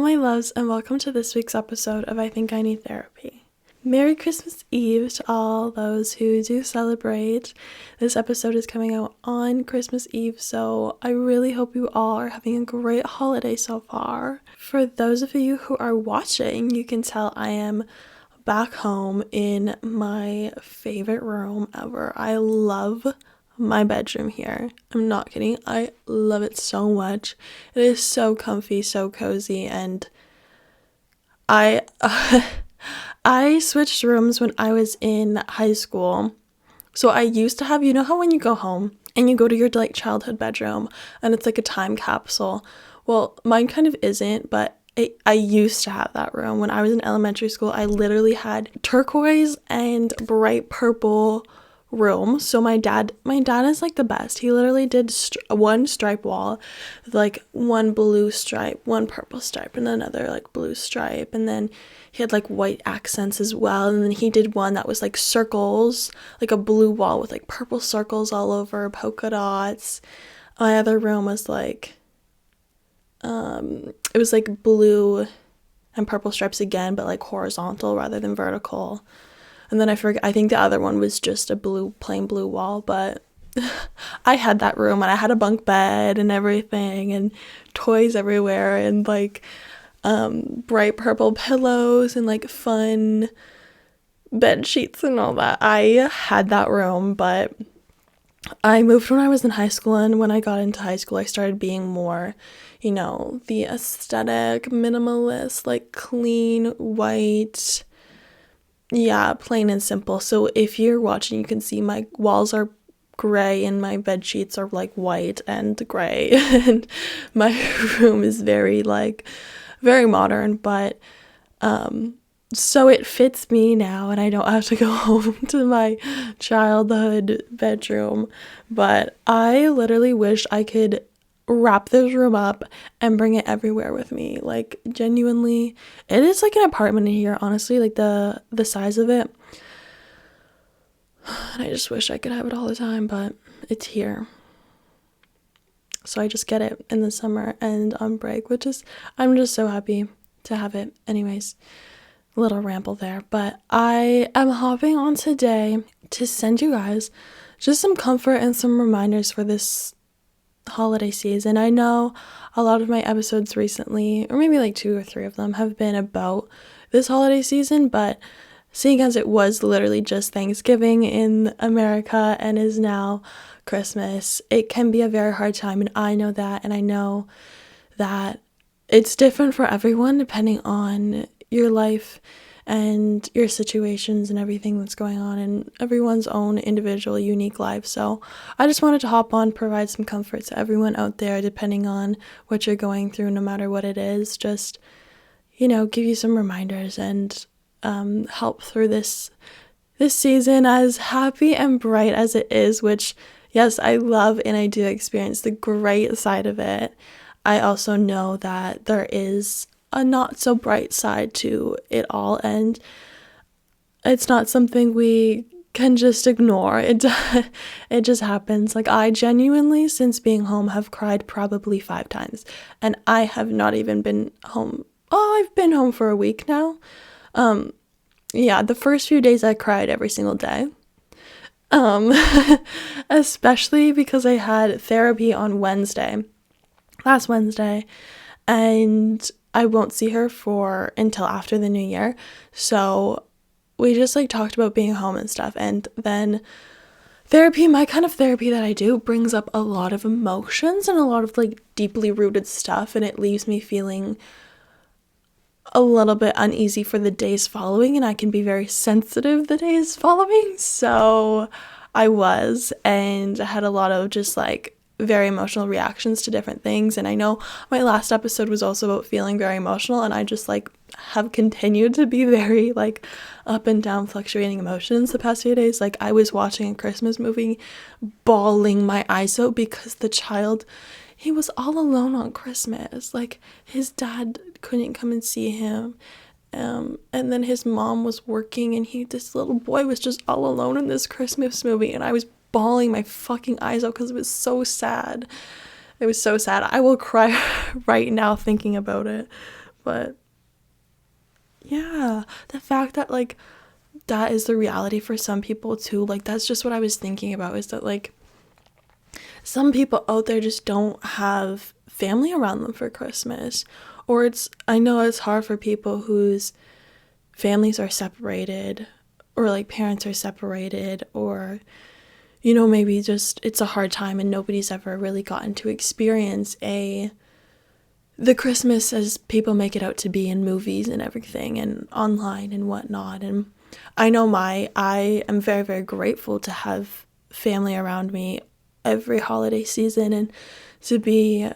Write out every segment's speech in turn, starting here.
my loves, and welcome to this week's episode of I Think I Need Therapy. Merry Christmas Eve to all those who do celebrate. This episode is coming out on Christmas Eve, so I really hope you all are having a great holiday so far. For those of you who are watching, you can tell I am back home in my favorite room ever. I love my bedroom here. I'm not kidding. I love it so much. It is so comfy, so cozy, and I I switched rooms when I was in high school. So I used to have, you know how when you go home and you go to your like childhood bedroom and it's like a time capsule? Well, mine kind of isn't, but I used to have that room. When I was in elementary school, I literally had turquoise and bright purple room. So my dad is like the best. He literally did one stripe wall with like one blue stripe, one purple stripe, and another like blue stripe, and then he had like white accents as well, and then he did one that was like circles, like a blue wall with like purple circles all over, polka dots. My other room was like it was like blue and purple stripes again, but like horizontal rather than vertical. And then I think the other one was just a plain blue wall, but I had that room and I had a bunk bed and everything and toys everywhere and like bright purple pillows and like fun bed sheets and all that. I had that room, but I moved when I was in high school, and when I got into high school, I started being more, the aesthetic, minimalist, like clean, white, yeah, plain and simple. So if you're watching, you can see my walls are gray and my bed sheets are like white and gray and my room is very modern, but so it fits me now and I don't have to go home to my childhood bedroom. But I literally wish I could wrap this room up and bring it everywhere with me. Like, genuinely, it is like an apartment in here, honestly, like the size of it. And I just wish I could have it all the time, but it's here. So I just get it in the summer and on break, I'm just so happy to have it. Anyways, little ramble there, but I am hopping on today to send you guys just some comfort and some reminders for this holiday season. I know a lot of my episodes recently, or maybe like 2 or 3 of them, have been about this holiday season, but seeing as it was literally just Thanksgiving in America and is now Christmas, it can be a very hard time, and I know that, and I know that it's different for everyone depending on your life and your situations and everything that's going on in everyone's own individual unique life. So I just wanted to hop on, provide some comfort to everyone out there depending on what you're going through, no matter what it is. Just, give you some reminders and help through this season, as happy and bright as it is, which, yes, I love and I do experience the great side of it. I also know that there is a not so bright side to it all, and it's not something we can just ignore. It just happens. Like, I genuinely, since being home, have cried probably 5 times, and I have not even been home. Oh, I've been home for a week now. Yeah, the first few days I cried every single day. Especially because I had therapy on last Wednesday, and I won't see her until after the new year. So we just talked about being home and stuff. And then therapy, my kind of therapy that I do, brings up a lot of emotions and a lot of deeply rooted stuff. And it leaves me feeling a little bit uneasy for the days following. And I can be very sensitive the days following. So I had a lot of just very emotional reactions to different things. And I know my last episode was also about feeling very emotional, and I just have continued to be very up and down fluctuating emotions the past few days. I was watching a Christmas movie, bawling my eyes out because the child, he was all alone on Christmas. His dad couldn't come and see him, and then his mom was working, and this little boy was just all alone in this Christmas movie, and I was bawling my fucking eyes out because it was so sad. It was so sad. I will cry right now thinking about it. But yeah, the fact that like that is the reality for some people too, like that's just what I was thinking about, is that like some people out there just don't have family around them for Christmas. Or I know it's hard for people whose families are separated, or like parents are separated, or maybe just it's a hard time and nobody's ever really gotten to experience the Christmas as people make it out to be in movies and everything and online and whatnot. And I know I am very, very grateful to have family around me every holiday season, and to be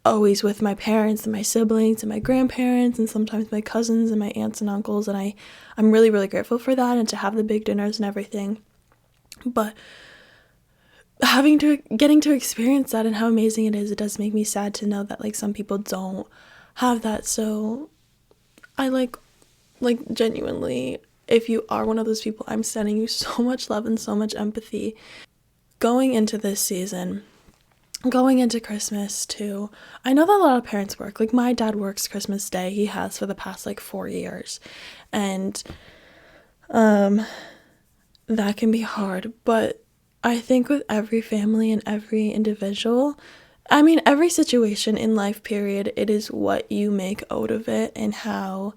always with my parents and my siblings and my grandparents and sometimes my cousins and my aunts and uncles. And I'm really, really grateful for that, and to have the big dinners and everything. But getting to experience that and how amazing it is, it does make me sad to know that like some people don't have that. So I like genuinely, if you are one of those people, I'm sending you so much love and so much empathy. Going into this season, going into Christmas too, I know that a lot of parents work. Like my dad works Christmas Day. He has for the past like 4 years. And that can be hard, but I think with every family and every individual, I mean, every situation in life, period, it is what you make out of it and how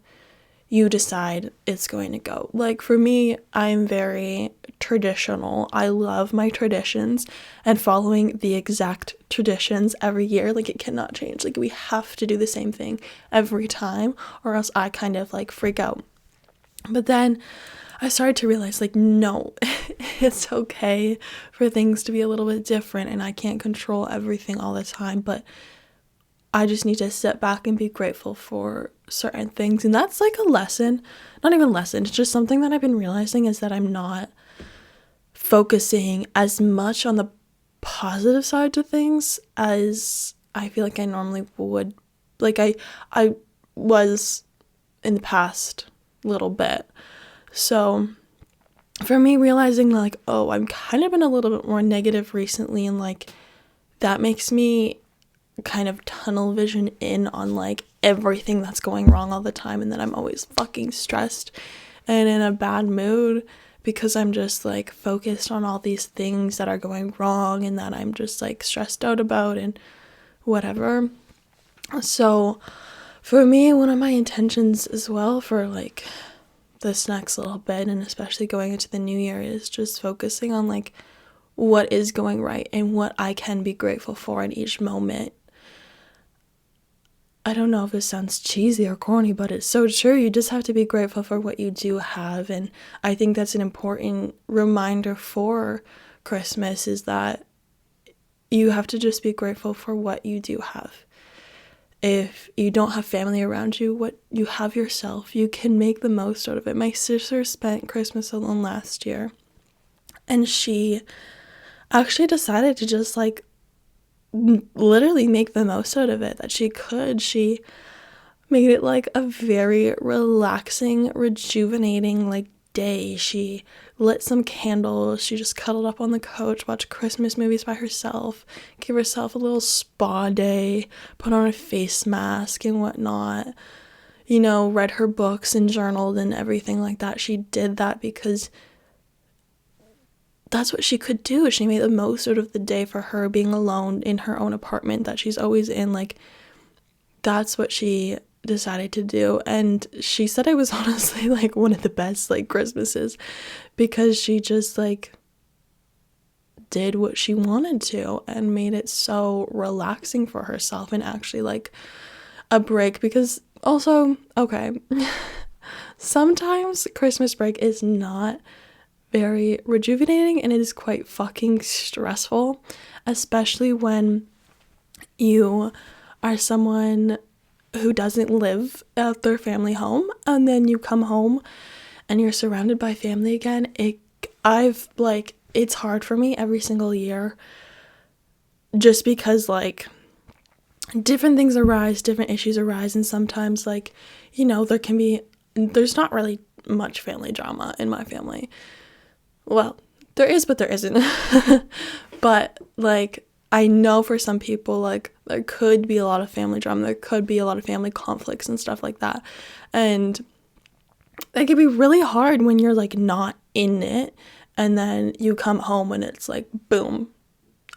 you decide it's going to go. Like for me, I'm very traditional. I love my traditions, and following the exact traditions every year, like it cannot change. Like we have to do the same thing every time, or else I kind of like freak out. But then I started to realize, like, no, it's okay for things to be a little bit different, and I can't control everything all the time, but I just need to sit back and be grateful for certain things. And that's like a lesson, not even lesson, it's just something that I've been realizing, is that I'm not focusing as much on the positive side to things as I feel like I normally would. Like I was in the past little bit. So for me, realizing like, oh, I'm kind of been a little bit more negative recently, and like that makes me kind of tunnel vision in on like everything that's going wrong all the time, and then I'm always fucking stressed and in a bad mood because I'm just like focused on all these things that are going wrong and that I'm just like stressed out about and whatever. So for me, one of my intentions as well for like this next little bit, and especially going into the new year, is just focusing on like what is going right and what I can be grateful for in each moment. I don't know if this sounds cheesy or corny, but it's so true. You just have to be grateful for what you do have. And I think that's an important reminder for Christmas, is that you have to just be grateful for what you do have. If you don't have family around you, what you have yourself, you can make the most out of it. My sister spent Christmas alone last year, and she actually decided to just like literally make the most out of it that she could. She made it like a very relaxing, rejuvenating like day. She lit some candles, she just cuddled up on the couch, watched Christmas movies by herself, gave herself a little spa day, put on a face mask and whatnot, read her books and journaled and everything like that. She did that because that's what she could do. She made the most out of the day for her, being alone in her own apartment that she's always in. Like, that's what she decided to do. And she said it was honestly like one of the best like Christmases, because she just like did what she wanted to and made it so relaxing for herself, and actually like a break. Because also, okay, sometimes Christmas break is not very rejuvenating, and it is quite fucking stressful, especially when you are someone who doesn't live at their family home, and then you come home and you're surrounded by family again. It's hard for me every single year, just because like different things arise, different issues arise, and sometimes like, there's not really much family drama in my family. Well, there is, but there isn't. But like I know for some people, like, there could be a lot of family drama, there could be a lot of family conflicts and stuff like that, and it can be really hard when you're, like, not in it, and then you come home and it's, like, boom.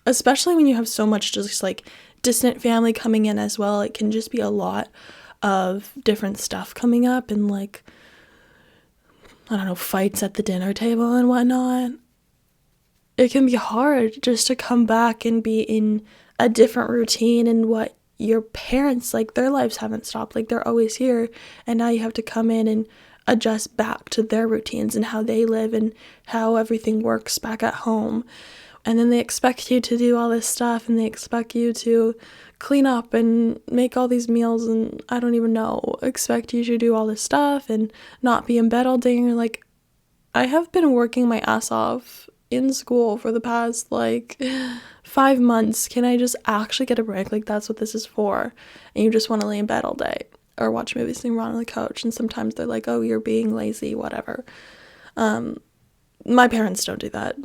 Especially when you have so much just, like, distant family coming in as well, it can just be a lot of different stuff coming up, and, like, I don't know, fights at the dinner table and whatnot. It can be hard just to come back and be in a different routine, and what your parents, like, their lives haven't stopped. Like, they're always here, and now you have to come in and adjust back to their routines and how they live and how everything works back at home. And then they expect you to do all this stuff, and they expect you to clean up and make all these meals, and I don't even know, expect you to do all this stuff and not be in bed all day. And you're like, I have been working my ass off in school for the past, like, 5 months. Can I just actually get a break? Like, that's what this is for. And you just want to lay in bed all day or watch movies sitting around on the couch. And sometimes they're like, oh, you're being lazy, whatever. My parents don't do that.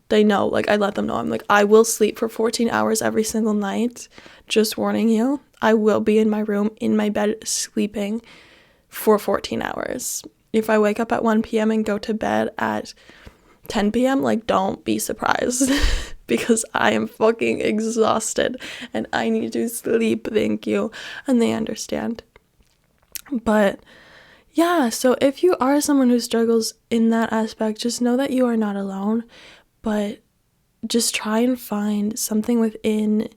They know, like, I let them know. I'm like, I will sleep for 14 hours every single night. Just warning you. I will be in my room, in my bed, sleeping for 14 hours. If I wake up at 1 p.m. and go to bed at 10 p.m., like, don't be surprised because I am fucking exhausted and I need to sleep, thank you. And they understand. But yeah, so if you are someone who struggles in that aspect, just know that you are not alone, but just try and find something within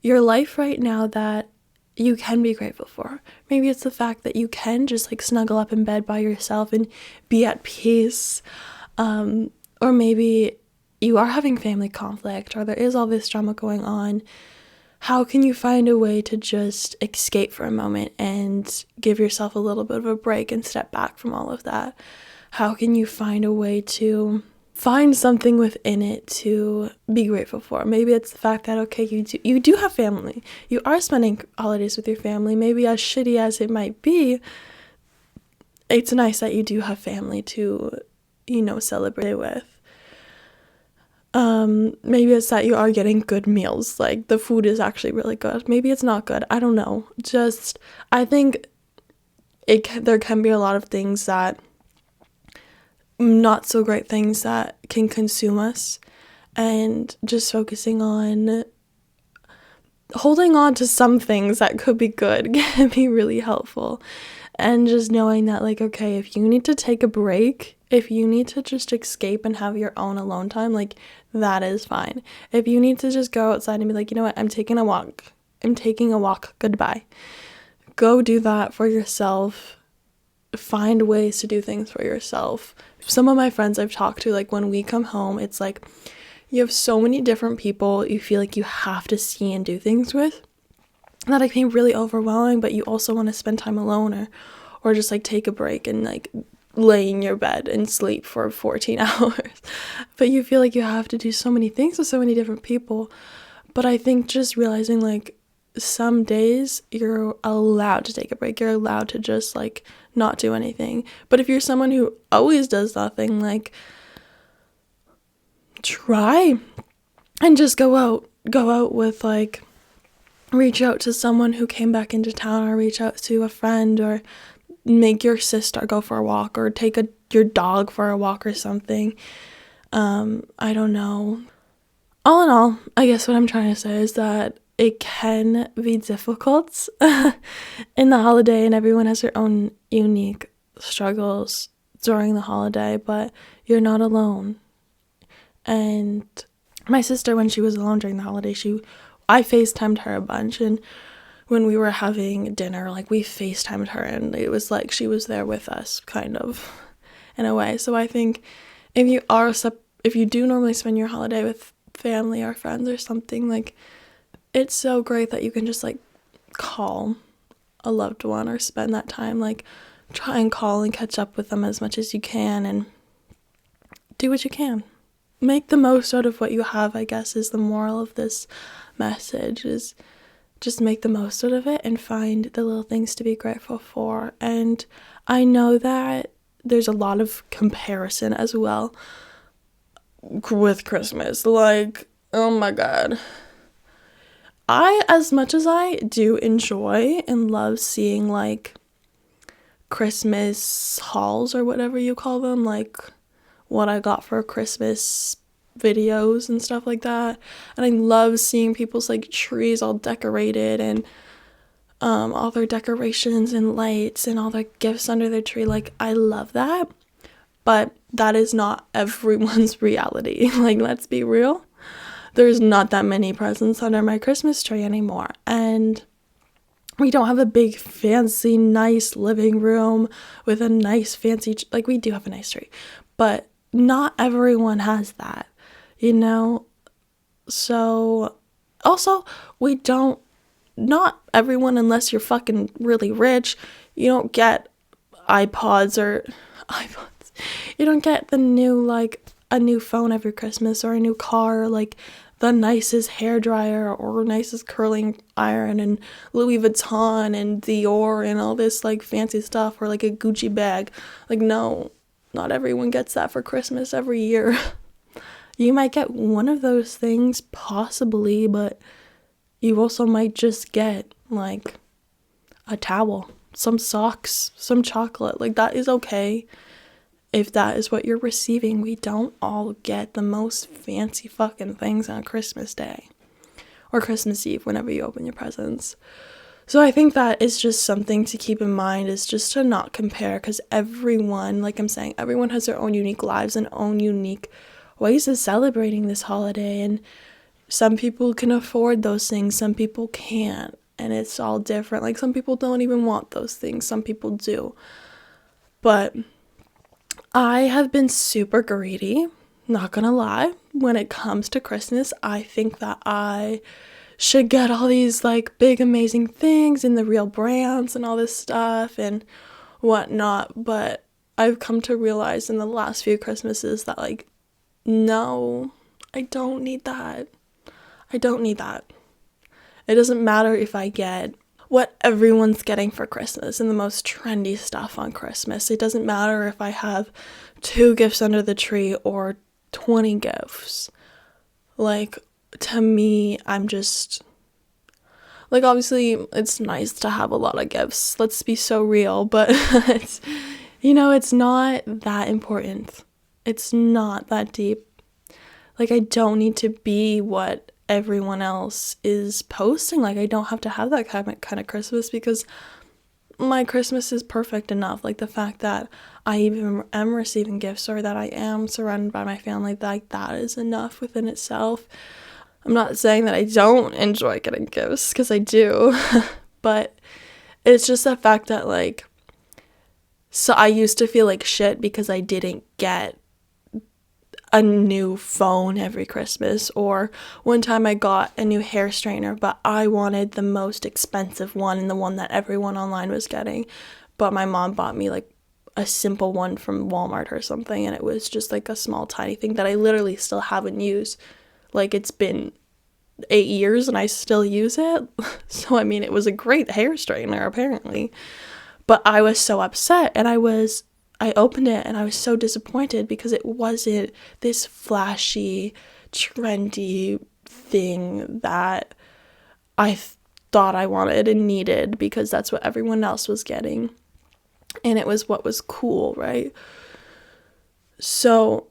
your life right now that you can be grateful for. Maybe it's the fact that you can just, like, snuggle up in bed by yourself and be at peace. Or maybe you are having family conflict, or there is all this drama going on. How can you find a way to just escape for a moment and give yourself a little bit of a break and step back from all of that? How can you find a way to find something within it to be grateful for? Maybe it's the fact that, okay, you do have family. You are spending holidays with your family. Maybe as shitty as it might be, it's nice that you do have family to, celebrate with. Maybe it's that you are getting good meals, like the food is actually really good. Maybe it's not good, I don't know. Just, I think there can be a lot of things that, not so great things that can consume us, and just focusing on holding on to some things that could be good can be really helpful. And just knowing that, like, okay, if you need to take a break, if you need to just escape and have your own alone time, like, that is fine. If you need to just go outside and be like, you know what, I'm taking a walk, goodbye. Go do that for yourself. Find ways to do things for yourself. Some of my friends I've talked to, like, when we come home, it's like you have so many different people you feel like you have to see and do things with, that it can be really overwhelming, but you also want to spend time alone, or just, like, take a break and, like, lay in your bed and sleep for 14 hours. But you feel like you have to do so many things with so many different people. But I think just realizing, like, some days you're allowed to take a break. You're allowed to just, like, not do anything. But if you're someone who always does nothing, like, try and just go out with, like, reach out to someone who came back into town, or reach out to a friend, or make your sister go for a walk, or take your dog for a walk or something. I don't know. All in all, I guess what I'm trying to say is that it can be difficult in the holiday, and everyone has their own unique struggles during the holiday, but you're not alone. And my sister, when she was alone during the holiday, I FaceTimed her a bunch, and when we were having dinner, like, we FaceTimed her, and it was like she was there with us, kind of, in a way. So I think if you do normally spend your holiday with family or friends or something, like, it's so great that you can just, like, call a loved one or spend that time, like, try and call and catch up with them as much as you can, and do what you can. Make the most out of what you have, I guess, is the moral of this message, is just make the most out of it and find the little things to be grateful for. And I know that there's a lot of comparison as well with Christmas. Like, oh my god, as much as I do enjoy and love seeing like Christmas hauls or whatever you call them, like what I got for Christmas videos and stuff like that, and I love seeing people's like trees all decorated and all their decorations and lights and all their gifts under their tree. Like, I love that, but that is not everyone's reality. Like, let's be real, there's not that many presents under my Christmas tree anymore, and we don't have a big fancy nice living room with a nice fancy like, we do have a nice tree, but not everyone has that, you know? So also, we don't, not everyone, unless you're fucking really rich, you don't get iPods, you don't get the new, like, a new phone every Christmas, or a new car, or like the nicest hair dryer or nicest curling iron and Louis Vuitton and Dior and all this like fancy stuff, or like a Gucci bag. Like, no, not everyone gets that for Christmas every year. You might get one of those things, possibly, but you also might just get like a towel, some socks, some chocolate. Like, that is okay if that is what you're receiving. We don't all get the most fancy fucking things on Christmas Day or Christmas Eve whenever you open your presents. So I think that is just something to keep in mind, is just to not compare, because everyone, like I'm saying, everyone has their own unique lives and own unique ways of celebrating this holiday, and some people can afford those things, some people can't, and it's all different. Like, some people don't even want those things, some people do. But I have been super greedy, not gonna lie. When it comes to Christmas, I think that I should get all these like big amazing things and the real brands and all this stuff and whatnot, but I've come to realize in the last few Christmases that, like, no, I don't need that. I don't need that. It doesn't matter if I get what everyone's getting for Christmas and the most trendy stuff on Christmas. It doesn't matter if I have 2 gifts under the tree or 20 gifts. Like, to me, I'm just, like, obviously it's nice to have a lot of gifts, let's be so real, but it's, you know, it's not that important. It's not that deep. Like, I don't need to be what everyone else is posting. Like, I don't have to have that kind of Christmas, because my Christmas is perfect enough. Like, the fact that I even am receiving gifts, or that I am surrounded by my family, like, that is enough within itself. I'm not saying that I don't enjoy getting gifts, because I do, but it's just the fact that, like, so I used to feel like shit because I didn't get a new phone every Christmas, or one time I got a new hair straightener, but I wanted the most expensive one and the one that everyone online was getting, but my mom bought me like a simple one from Walmart or something, and it was just like a small tiny thing that I literally still haven't used. Like, it's been 8 years and I still use it. So I mean, it was a great hair straightener apparently, but I was so upset, and I opened it and I was so disappointed because it wasn't this flashy, trendy thing that I thought I wanted and needed, because that's what everyone else was getting. And it was what was cool, right? So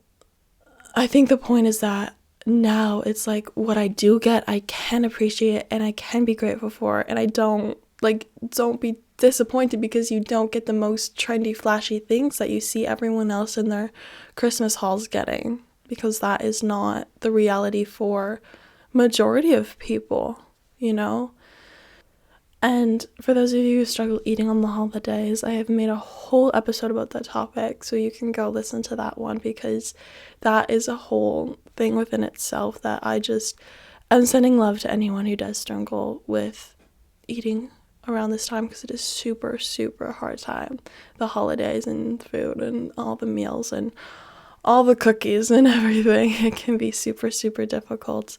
I think the point is that now it's like, what I do get, I can appreciate and I can be grateful for, and I don't be disappointed because you don't get the most trendy, flashy things that you see everyone else in their Christmas hauls getting, because that is not the reality for majority of people, you know? And for those of you who struggle eating on the holidays, I have made a whole episode about that topic, so you can go listen to that one, because that is a whole thing within itself that I'm sending love to anyone who does struggle with eating around this time, because it is super, super hard time. The holidays and food and all the meals and all the cookies and everything, it can be super, super difficult.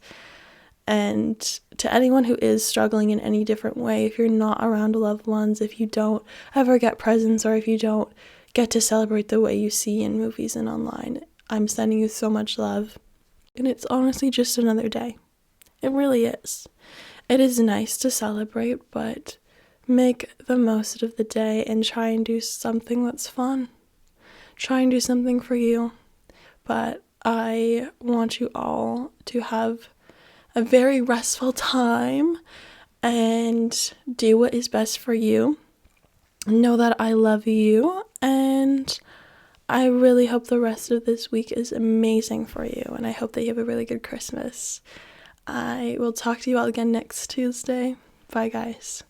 And to anyone who is struggling in any different way, if you're not around loved ones, if you don't ever get presents, or if you don't get to celebrate the way you see in movies and online, I'm sending you so much love. And it's honestly just another day. It really is. it is nice to celebrate, but make the most of the day and try and do something that's fun. Try and do something for you. But I want you all to have a very restful time and do what is best for you. Know that I love you, and I really hope the rest of this week is amazing for you, and I hope that you have a really good Christmas. I will talk to you all again next Tuesday. Bye, guys.